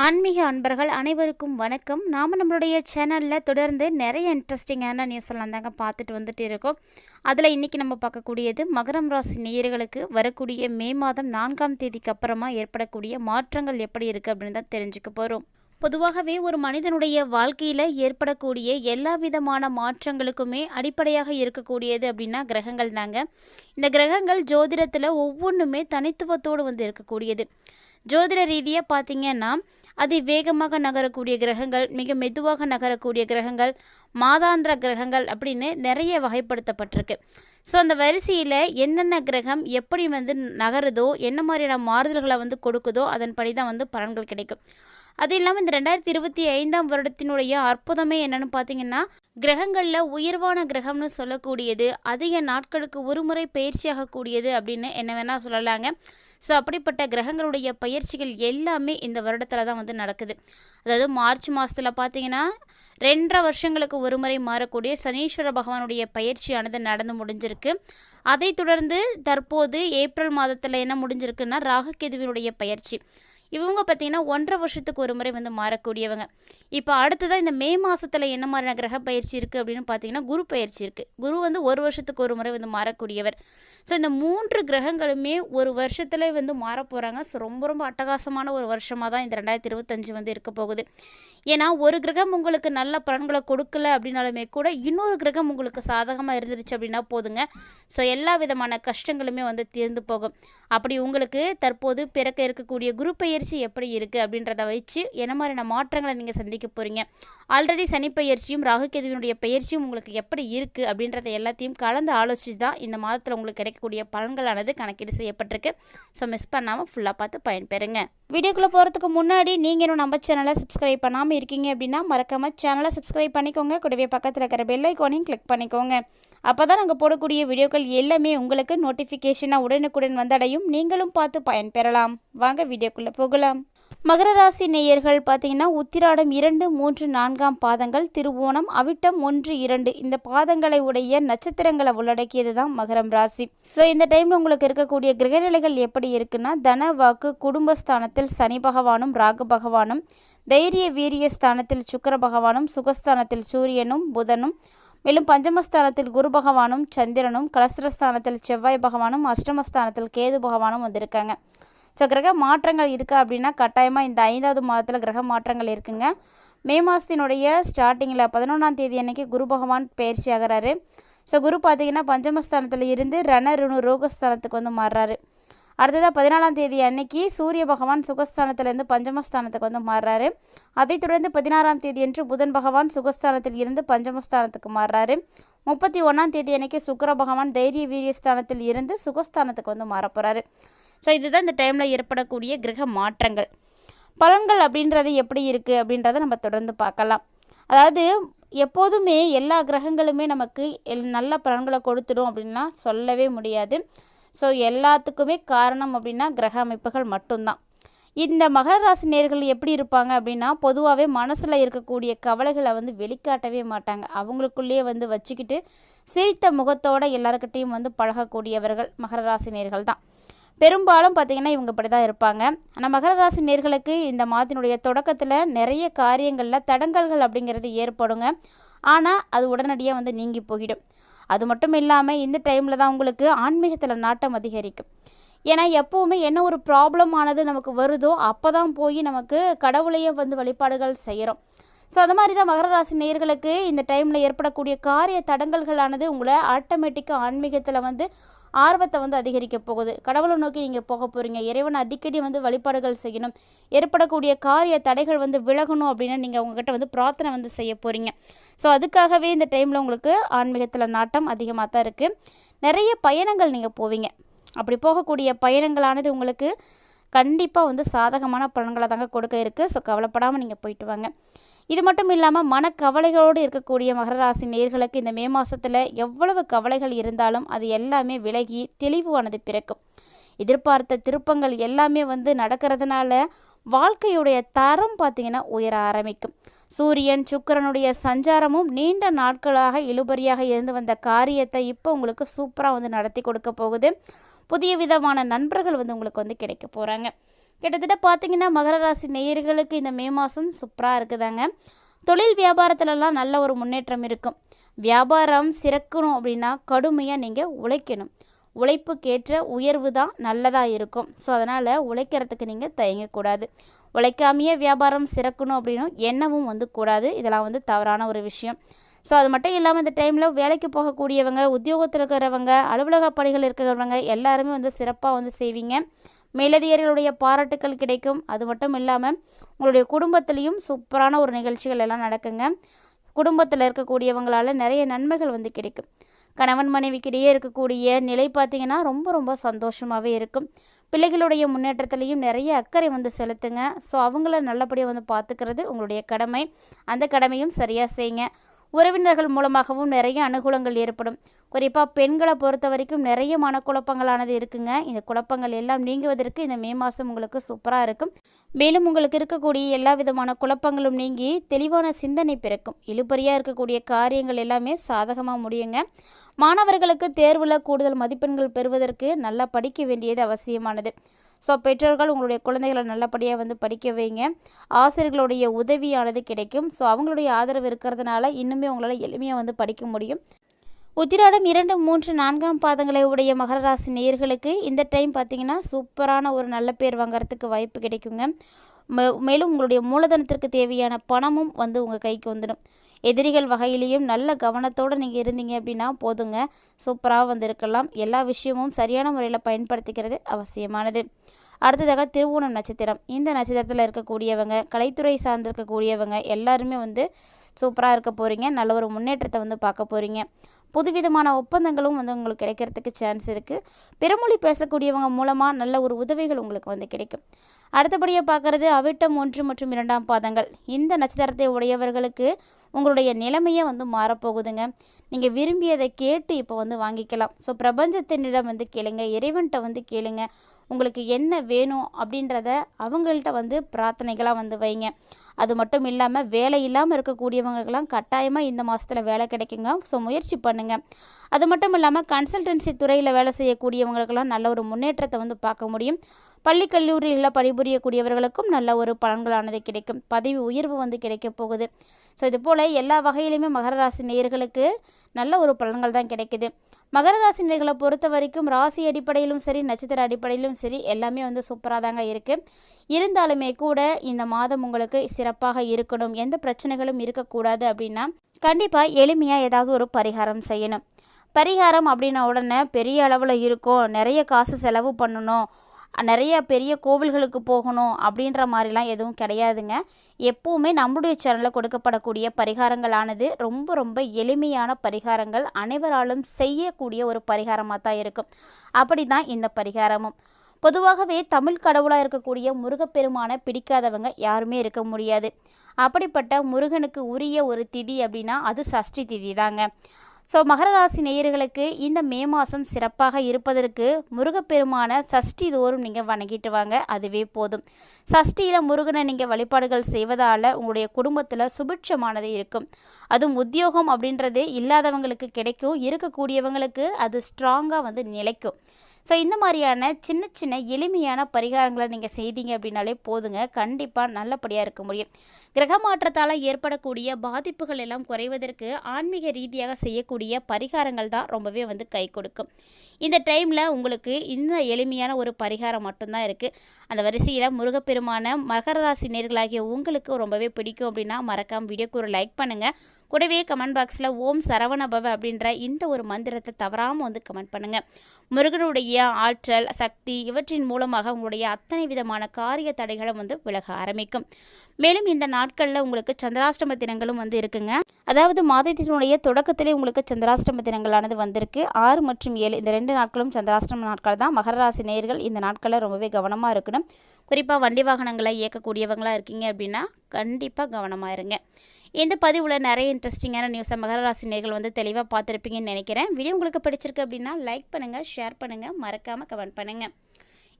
ஆன்மீக அன்பர்கள் அனைவருக்கும் வணக்கம். நாம் நம்மளுடைய சேனலில் தொடர்ந்து நிறைய இன்ட்ரெஸ்டிங்கான நியூஸ் எல்லாம் தாங்க பார்த்துட்டு வந்துட்டு இருக்கோம். அதில் இன்றைக்கி நம்ம பார்க்கக்கூடியது மகரம் ராசி நேயர்களுக்கு வரக்கூடிய மே மாதம் 4ஆம் தேதிக்கு அப்புறமா ஏற்படக்கூடிய மாற்றங்கள் எப்படி இருக்குது அப்படின்னு தான் தெரிஞ்சுக்க போகிறோம். பொதுவாகவே ஒரு மனிதனுடைய வாழ்க்கையில் ஏற்படக்கூடிய எல்லா விதமான மாற்றங்களுக்குமே அடிப்படையாக இருக்கக்கூடியது அப்படின்னா கிரகங்கள் தாங்க. இந்த கிரகங்கள் ஜோதிடத்தில் ஒவ்வொன்றுமே தனித்துவத்தோடு வந்து இருக்கக்கூடியது. ஜோதிட ரீதியாக பார்த்திங்கன்னா அதி வேகமாக நகரக்கூடிய கிரகங்கள், மிக மெதுவாக நகரக்கூடிய கிரகங்கள், மாதாந்திர கிரகங்கள் அப்படின்னு நிறைய வகைப்படுத்தப்பட்டிருக்கு. ஸோ அந்த வரிசையில் என்னென்ன கிரகம் எப்படி வந்து நகருதோ, என்ன மாதிரியான மாறுதல்களை வந்து கொடுக்குதோ அதன்படி தான் வந்து பலன்கள் கிடைக்கும். அது இல்லாமல் இந்த 2025ஆம் வருடத்தினுடைய அற்புதமே என்னென்னு பார்த்தீங்கன்னா, கிரகங்களில் உயர்வான கிரகம்னு சொல்லக்கூடியது அதிக நாட்களுக்கு ஒரு முறை பயிற்சியாகக்கூடியது அப்படின்னு என்ன வேணால் சொல்லலாங்க. ஸோ அப்படிப்பட்ட கிரகங்களுடைய பயிற்சிகள் எல்லாமே இந்த வருடத்தில் தான் வந்து நடக்குது. அதாவது மார்ச் மாதத்தில் பார்த்தீங்கன்னா 2.5 வருஷங்களுக்கு ஒரு முறை மாறக்கூடிய சனீஸ்வர பகவானுடைய பயிற்சியானது நடந்து முடிஞ்சிருக்கு. அதை தொடர்ந்து தற்போது ஏப்ரல் மாதத்தில் என்ன முடிஞ்சிருக்குன்னா ராகுகேதுவினுடைய பயிற்சி. இவங்க பார்த்திங்கன்னா 1.5 வருஷத்துக்கு ஒரு முறை வந்து மாறக்கூடியவங்க. இப்போ அடுத்ததான் இந்த மே மாதத்தில் என்ன மாதிரியான கிரக பயிற்சி இருக்குது அப்படின்னு பார்த்தீங்கன்னா குரு பயிற்சி இருக்குது. குரு வந்து 1 வருஷத்துக்கு ஒரு முறை வந்து மாறக்கூடியவர். ஸோ இந்த 3 கிரகங்களுமே ஒரு வருஷத்தில் வந்து மாற போகிறாங்க. ஸோ ரொம்ப அட்டகாசமான ஒரு வருஷமாக தான் இந்த 2025 வந்து இருக்க போகுது. ஏன்னா ஒரு கிரகம் உங்களுக்கு நல்ல பலன்களை கொடுக்கல அப்படின்னாலுமே கூட இன்னொரு கிரகம் உங்களுக்கு சாதகமாக இருந்துருச்சு அப்படின்னா போதுங்க. ஸோ எல்லா விதமான கஷ்டங்களுமே வந்து தீர்ந்து போகும். அப்படி உங்களுக்கு தற்போது பிறக்க இருக்கக்கூடிய குரு பயிற்சி எப்படி இருக்குது அப்படின்றத வச்சு என்ன மாதிரியான மாற்றங்களை நீங்கள் சந்திக்க போகிறீங்க, ஆல்ரெடி சனி பயிற்சியும் ராகுகேதுவினுடைய பயிற்சியும் உங்களுக்கு எப்படி இருக்குது அப்படின்றத எல்லாத்தையும் கலந்து ஆலோசித்து தான் இந்த மாதத்தில் உங்களுக்கு கிடைக்கக்கூடிய பலன்களானது கணக்கீடு செய்யப்பட்டிருக்கு. ஸோ மிஸ் பண்ணாமல் ஃபுல்லாக பார்த்து பயன்பெறுங்க. வீடியோக்குள்ளே போகிறதுக்கு முன்னாடி நீங்கள் இன்னும் நம்ம சேனலை சப்ஸ்கிரைப் பண்ணாமல் இருக்கீங்க அப்படின்னா மறக்காம சேனலை சப்ஸ்கிரைப் பண்ணிக்கோங்க. கூடவே பக்கத்தில் இருக்கிற பெல் ஐக்கானையும் கிளிக் பண்ணிக்கோங்க. அப்போ தான் நாங்கள் போடக்கூடிய வீடியோக்கள் எல்லாமே உங்களுக்கு நோட்டிஃபிகேஷனாக உடனுக்குடன் வந்தடையும். நீங்களும் பார்த்து பயன்பெறலாம். வாங்க வீடியோக்குள்ளே போகலாம். மகர ராசி நேயர்கள் பார்த்தீங்கன்னா உத்திராடம் 2, 3, 4ஆம் பாதங்கள், திருவோணம், அவிட்டம் 1, 2 இந்த பாதங்களை உடைய நட்சத்திரங்களை உள்ளடக்கியது தான் மகரம் ராசி. ஸோ இந்த டைமில் உங்களுக்கு இருக்கக்கூடிய கிரகநிலைகள் எப்படி இருக்குன்னா, தன வாக்கு குடும்பஸ்தானத்தில் சனி பகவானும் ராகு பகவானும், தைரிய வீரிய ஸ்தானத்தில் சுக்கிர பகவானும், சுகஸ்தானத்தில் சூரியனும் புதனும், மேலும் பஞ்சமஸ்தானத்தில் குரு பகவானும் சந்திரனும், கலஸ்திரஸ்தானத்தில் செவ்வாய் பகவானும், அஷ்டமஸ்தானத்தில் கேது பகவானும் வந்திருக்காங்க. ஸோ கிரக மாற்றங்கள் இருக்கா அப்படின்னா கட்டாயமாக இந்த 5வது மாதத்தில் கிரக மாற்றங்கள் இருக்குங்க. மே மாதத்தினுடைய ஸ்டார்டிங்கில் 11ஆம் தேதி அன்னைக்கு குரு பகவான் பயிற்சி ஆகிறாரு. ஸோ குரு பார்த்திங்கன்னா பஞ்சமஸ்தானத்தில் இருந்து ரண ரோகஸ்தானத்துக்கு வந்து மாறுறாரு. அடுத்ததாக 14ஆம் தேதி அன்னைக்கு சூரிய பகவான் சுகஸ்தானத்திலேருந்து பஞ்சமஸ்தானத்துக்கு வந்து மாறுறாரு. அதைத் தொடர்ந்து 16ஆம் தேதி அன்று புதன் பகவான் சுகஸ்தானத்தில் இருந்து பஞ்சமஸ்தானத்துக்கு மாறுறாரு. 31ஆம் தேதி அன்னைக்கு சுக்கிர பகவான் தைரிய வீரியஸ்தானத்தில் இருந்து சுகஸ்தானத்துக்கு வந்து மாறப்போகிறாரு. ஸோ இதுதான் இந்த டைமில் ஏற்படக்கூடிய கிரக மாற்றங்கள். பலன்கள் அப்படின்றது எப்படி இருக்குது அப்படின்றத நம்ம தொடர்ந்து பார்க்கலாம். அதாவது எப்போதுமே எல்லா கிரகங்களுமே நமக்கு நல்ல பலன்களை கொடுத்துடும் அப்படின்லாம் சொல்லவே முடியாது. ஸோ எல்லாத்துக்குமே காரணம் அப்படின்னா கிரக அமைப்புகள் மட்டும்தான். இந்த மகர ராசி நேயர்கள் எப்படி இருப்பாங்க அப்படின்னா, பொதுவாகவே மனசில் இருக்கக்கூடிய கவலைகளை வந்து வெளிக்காட்டவே மாட்டாங்க. அவங்களுக்குள்ளேயே வந்து வச்சுக்கிட்டு சிரித்த முகத்தோடு எல்லாருக்கிட்டையும் வந்து பழகக்கூடியவர்கள் மகர ராசி நேயர்கள் தான். பெரும்பாலும் பார்த்திங்கன்னா இவங்க இப்படி தான் இருப்பாங்க. ஆனால் மகர ராசி நேயர்களுக்கு இந்த மாதத்தினுடைய தொடக்கத்தில் நிறைய காரியங்களில் தடங்கல்கள் அப்படிங்கிறது ஏற்படுங்க. ஆனால் அது உடனடியாக வந்து நீங்கி போயிடும். அது மட்டும் இல்லாமல் இந்த டைமில் தான் உங்களுக்கு ஆன்மீகத்தில் நாட்டம் அதிகரிக்கும். ஏன்னா எப்போவுமே என்ன ஒரு ப்ராப்ளம் ஆனது நமக்கு வருதோ அப்போ தான் போய் நமக்கு கடவுளையே வந்து வழிபாடுகள் செய்கிறோம். ஸோ அது மாதிரி தான் மகர ராசி நேயர்களுக்கு இந்த டைமில் ஏற்படக்கூடிய காரிய தடங்கல்களானது உங்களை ஆட்டோமேட்டிக்காக ஆன்மீகத்தில் வந்து ஆர்வத்தை வந்து அதிகரிக்க போகுது. கடவுளை நோக்கி நீங்கள் போக போகிறீங்க. இறைவனை அடிக்கடி வந்து வழிபாடுகள் செய்யணும். ஏற்படக்கூடிய காரிய தடைகள் வந்து விலகணும் அப்படின்னு நீங்கள் உங்ககிட்ட வந்து பிரார்த்தனை வந்து செய்ய போகிறீங்க. ஸோ அதுக்காகவே இந்த டைமில் உங்களுக்கு ஆன்மீகத்தில் நாட்டம் அதிகமாக தான் இருக்குது. நிறைய பயணங்கள் நீங்கள் போவீங்க. அப்படி போகக்கூடிய பயணங்களானது உங்களுக்கு கண்டிப்பாக வந்து சாதகமான பலன்களை தாங்க கொடுக்க இருக்குது. ஸோ கவலைப்படாமல் நீங்கள் போயிட்டு வாங்க. இது மட்டும் இல்லாமல் மனக்கவலைகளோடு இருக்கக்கூடிய மகர ராசி நேயர்களுக்கு இந்த மே மாதத்தில் எவ்வளவு கவலைகள் இருந்தாலும் அது எல்லாமே விலகி தெளிவானது பிறக்கும். எதிர்பார்த்த திருப்பங்கள் எல்லாமே வந்து நடக்கிறதுனால வாழ்க்கையுடைய தரம் பார்த்திங்கன்னா உயர ஆரம்பிக்கும். சூரியன் சுக்கிரனுடைய சஞ்சாரமும் நீண்ட நாட்களாக இழுபறியாக இருந்து வந்த காரியத்தை இப்போ உங்களுக்கு சூப்பராக வந்து நடத்தி கொடுக்க போகுது. புதிய விதமான நண்பர்கள் வந்து உங்களுக்கு வந்து கிடைக்க போகிறாங்க. கிட்டத்தட்ட பார்த்தீங்கன்னா மகர ராசி நேயர்களுக்கு இந்த மே மாதம் சூப்பராக இருக்குதாங்க. தொழில் வியாபாரத்துலலாம் நல்ல ஒரு முன்னேற்றம் இருக்கும். வியாபாரம் சிறக்கணும் அப்படின்னா கடுமையாக நீங்கள் உழைக்கணும். உழைப்புக்கேற்ற உயர்வு தான் நல்லதாக இருக்கும். ஸோ அதனால் உழைக்கிறதுக்கு நீங்கள் தயங்கக்கூடாது. உழைக்காமையே வியாபாரம் சிறக்கணும் அப்படின்னும் எண்ணமும் கூடாது. இதெல்லாம் தவறான ஒரு விஷயம். ஸோ அது மட்டும் இல்லாமல் இந்த டைமில் வேலைக்கு போகக்கூடியவங்க, உத்தியோகத்தில் இருக்கிறவங்க, அலுவலக பணிகள் இருக்கிறவங்க எல்லாருமே சிறப்பாக செய்வீங்க. மேலதிகாரிகளுடைய பாராட்டுக்கள் கிடைக்கும். அது மட்டும் இல்லாமல் உங்களுடைய குடும்பத்திலையும் சூப்பரான ஒரு நிகழ்ச்சிகள் எல்லாம் நடக்குங்க. குடும்பத்தில் இருக்கக்கூடியவங்களால் நிறைய நன்மைகள் கிடைக்கும். கணவன் மனைவிக்கிடையே இருக்கக்கூடிய நிலை பார்த்திங்கன்னா ரொம்ப ரொம்ப சந்தோஷமாகவே இருக்கும். பிள்ளைகளுடைய முன்னேற்றத்துலேயும் நிறைய அக்கறை செலுத்துங்க. ஸோ அவங்கள நல்லபடியாக பார்த்துக்கிறது உங்களுடைய கடமை. அந்த கடமையும் சரியாக செய்யுங்க. உறவினர்கள் மூலமாகவும் நிறைய அனுகூலங்கள் ஏற்படும். குறிப்பாக பெண்களை பொறுத்த வரைக்கும் நிறைய மனக்குழப்பங்களானது இருக்குங்க. இந்த குழப்பங்கள் எல்லாம் நீங்குவதற்கு இந்த மே மாதம் உங்களுக்கு சூப்பராக இருக்கும். மேலும் உங்களுக்கு இருக்கக்கூடிய எல்லா விதமான குழப்பங்களும் நீங்கி தெளிவான சிந்தனை பிறக்கும். இழுபறியாக இருக்கக்கூடிய காரியங்கள் எல்லாமே சாதகமாக முடியுங்க. மாணவர்களுக்கு தேர்வில் கூடுதல் மதிப்பெண்கள் பெறுவதற்கு நல்லா படிக்க வேண்டியது அவசியமானது. ஸோ பெற்றோர்கள் உங்களுடைய குழந்தைகளை நல்லபடியாக படிக்க வைங்க. ஆசிரியர்களுடைய உதவியானது கிடைக்கும். ஸோ அவங்களுடைய ஆதரவு இருக்கிறதுனால இன்னுமே உங்களால் எளிமையாக படிக்க முடியும். உத்திராடம் 2, 3, 4ஆம் பாதங்களை உடைய மகர ராசி நேயர்களுக்கு இந்த டைம் பார்த்திங்கன்னா சூப்பரான ஒரு நல்ல பேர் வாங்கிறதுக்கு வாய்ப்பு கிடைக்குங்க. மேலும் உங்களுடைய மூலதனத்திற்கு தேவையான பணமும் உங்கள் கைக்கு வந்துடும். எதிரிகள் வகையிலையும் நல்ல கவனத்தோடு நீங்கள் இருந்தீங்க அப்படின்னா போதுங்க, சூப்பராக இருக்கலாம். எல்லா விஷயமும் சரியான முறையில் பயன்படுத்திக்கிறது அவசியமானது. அடுத்ததாக திருவோணம் நட்சத்திரம். இந்த நட்சத்திரத்தில் இருக்கக்கூடியவங்க, கலைத்துறை சார்ந்திருக்கக்கூடியவங்க எல்லாருமே சூப்பராக இருக்க போகிறீங்க. நல்ல ஒரு முன்னேற்றத்தை பார்க்க போகிறீங்க. புதுவிதமான ஒப்பந்தங்களும் உங்களுக்கு கிடைக்கிறதுக்கு சான்ஸ் இருக்குது. பிறமொழி பேசக்கூடியவங்க மூலமாக நல்ல ஒரு உதவிகள் உங்களுக்கு கிடைக்கும். அடுத்தபடியாக பார்க்குறது அவிட்டம் 1 மற்றும் 2ஆம் பாதங்கள். இந்த நட்சத்திரத்தை உடையவர்களுக்கு உங்களுடைய நிலைமையே மாறப்போகுதுங்க. நீங்கள் விரும்பியதை கேட்டு இப்போ வாங்கிக்கலாம். ஸோ பிரபஞ்சத்தினிடம் கேளுங்க, இறைவன்கிட்ட கேளுங்க. உங்களுக்கு என்ன வேணும் அப்படின்றத அவங்கள்ட்ட பிரார்த்தனைகளாக வைங்க. அது மட்டும் இல்லாமல் வேலை இல்லாமல் இருக்கக்கூடியவங்களுக்கெல்லாம் கட்டாயமாக இந்த மாதத்தில் வேலை கிடைக்குங்க. ஸோ முயற்சி பண்ணுங்கள். அது மட்டும் இல்லாமல் கன்சல்டன்சி துறையில் வேலை செய்யக்கூடியவங்களுக்கெல்லாம் நல்ல ஒரு முன்னேற்றத்தை பார்க்க முடியும். பள்ளி கல்லூரியில் பணிபுரியக்கூடியவர்களுக்கும் நல்ல ஒரு பலன்களானது கிடைக்கும். பதவி உயர்வு கிடைக்க போகுது. ஸோ இது போல் எல்லா வகையிலுமே மகர ராசி நேயர்களுக்கு நல்ல ஒரு பலன்கள் தான் கிடைக்குது. மகர ராசி நேயர்களை பொறுத்த வரைக்கும் ராசி அடிப்படையிலும் சரி, நட்சத்திர அடிப்படையிலும் சரி எல்லாமே சூப்பராக தாங்க இருக்குது. இருந்தாலுமே கூட இந்த மாதம் உங்களுக்கு சிறப்பாக இருக்கணும், எந்த பிரச்சனைகளும் இருக்கக்கூடாது அப்படின்னா கண்டிப்பாக எளிமையாக ஏதாவது ஒரு பரிகாரம் செய்யணும். பரிகாரம் அப்படின்ன உடனே பெரிய அளவில் இருக்கும், நிறைய காசு செலவு பண்ணணும், நிறைய பெரிய கோவில்களுக்கு போகணும் அப்படின்ற மாதிரிலாம் எதுவும் கிடையாதுங்க. எப்போவுமே நம்முடைய சேனலில் கொடுக்கப்படக்கூடிய பரிகாரங்களானது ரொம்ப ரொம்ப எளிமையான பரிகாரங்கள், அனைவராலும் செய்யக்கூடிய ஒரு பரிகாரமாக தான் இருக்கும். அப்படி தான் இந்த பரிகாரமும். பொதுவாகவே தமிழ் கடவுளாக இருக்கக்கூடிய முருகப்பெருமானை பிடிக்காதவங்க யாருமே இருக்க முடியாது. அப்படிப்பட்ட முருகனுக்கு உரிய ஒரு திதி அப்படின்னா அது சஷ்டி திதி தாங்க. ஸோ மகர ராசி நேயர்களுக்கு இந்த மே மாதம் சிறப்பாக இருப்பதற்கு முருகப்பெருமான சஷ்டி தோறும் நீங்கள் வணங்கிட்டு வாங்க, அதுவே போதும். சஷ்டியில் முருகனை நீங்கள் வழிபாடுகள் செய்வதால் உங்களுடைய குடும்பத்தில் சுபிட்சமானது இருக்கும். அதுவும் உத்தியோகம் அப்படின்றதே இல்லாதவங்களுக்கு கிடைக்கும், இருக்கக்கூடியவங்களுக்கு அது ஸ்ட்ராங்காக நிலைக்கும். ஸோ இந்த மாதிரியான சின்ன சின்ன எளிமையான பரிகாரங்களை நீங்கள் செய்தீங்க அப்படின்னாலே போதுங்க, கண்டிப்பாக நல்லபடியாக இருக்க முடியும். கிரக மாற்றத்தால் ஏற்படக்கூடிய பாதிப்புகள் எல்லாம் குறைவதற்கு ஆன்மீக ரீதியாக செய்யக்கூடிய பரிகாரங்கள் தான் ரொம்பவே கை கொடுக்கும். இந்த டைமில் உங்களுக்கு இந்த எளிமையான ஒரு பரிகாரம் மட்டும்தான் இருக்குது. அந்த வரிசையில் முருகப்பெருமான மகர ராசி நேயர்களாகிய உங்களுக்கு ரொம்பவே பிடிக்கும் அப்படின்னா மறக்காமல் வீடியோக்கு ஒரு லைக் பண்ணுங்கள். கூடவே கமெண்ட் பாக்ஸில் ஓம் சரவணபவ அப்படின்ற இந்த ஒரு மந்திரத்தை தவறாமல் கமெண்ட் பண்ணுங்கள். முருகனுடைய ஆற்றல், சக்தி இவற்றின் மூலமாக உங்களுடைய அத்தனை விதமான காரிய தடைகளும் விலக ஆரம்பிக்கும். மேலும் இந்த நாட்களில் உங்களுக்கு சந்திராஷ்டம தினங்களும் இருக்குங்க. அதாவது மாதத்தினுடைய தொடக்கத்திலே உங்களுக்கு சந்திராஷ்டம தினங்களானது வந்திருக்கு. 6 மற்றும் 7 இந்த 2 நாட்களும் சந்திராஷ்டம நாட்கள் தான். மகர ராசி நேயர்கள் இந்த நாட்களில் ரொம்பவே கவனமாக இருக்கணும். குறிப்பாக வண்டி வாகனங்களை இயக்கக்கூடியவங்களாக இருக்கீங்க அப்படின்னா கண்டிப்பாக கவனமாக இருங்க. இந்த பதிவில் நிறைய இன்ட்ரெஸ்டிங்கான நியூஸை மகர ராசி நேயர்கள் தெளிவாக பார்த்துருப்பீங்கன்னு நினைக்கிறேன். வீடியோ உங்களுக்கு பிடிச்சிருக்கு அப்படின்னா லைக் பண்ணுங்கள், ஷேர் பண்ணுங்கள், மறக்காமல் கமெண்ட் பண்ணுங்கள்.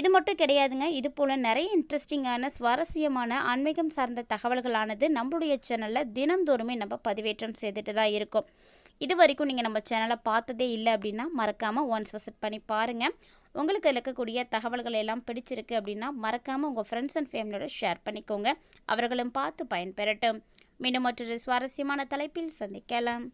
இது மட்டும் கிடையாதுங்க, இது போல் நிறைய இன்ட்ரெஸ்டிங்கான சுவாரஸ்யமான ஆன்மீகம் சார்ந்த தகவல்களானது நம்மளுடைய சேனலில் தினந்தோறுமே நம்ம பதிவேற்றம் செய்துட்டு தான் இருக்கோம். இது வரைக்கும் நீங்கள் நம்ம சேனலை பார்த்ததே இல்லை அப்படின்னா மறக்காமல் ஒன்ஸ் விசிட் பண்ணி பாருங்கள். உங்களுக்கு இருக்கக்கூடிய தகவல்கள் எல்லாம் பிடிச்சிருக்கு அப்படின்னா மறக்காமல் உங்கள் ஃப்ரெண்ட்ஸ் அண்ட் ஃபேமிலியோட ஷேர் பண்ணிக்கோங்க. அவர்களும் பார்த்து பயன்பெறட்டும். மீண்டும் மற்றொரு சுவாரஸ்யமான தலைப்பில் சந்திக்கலாம்.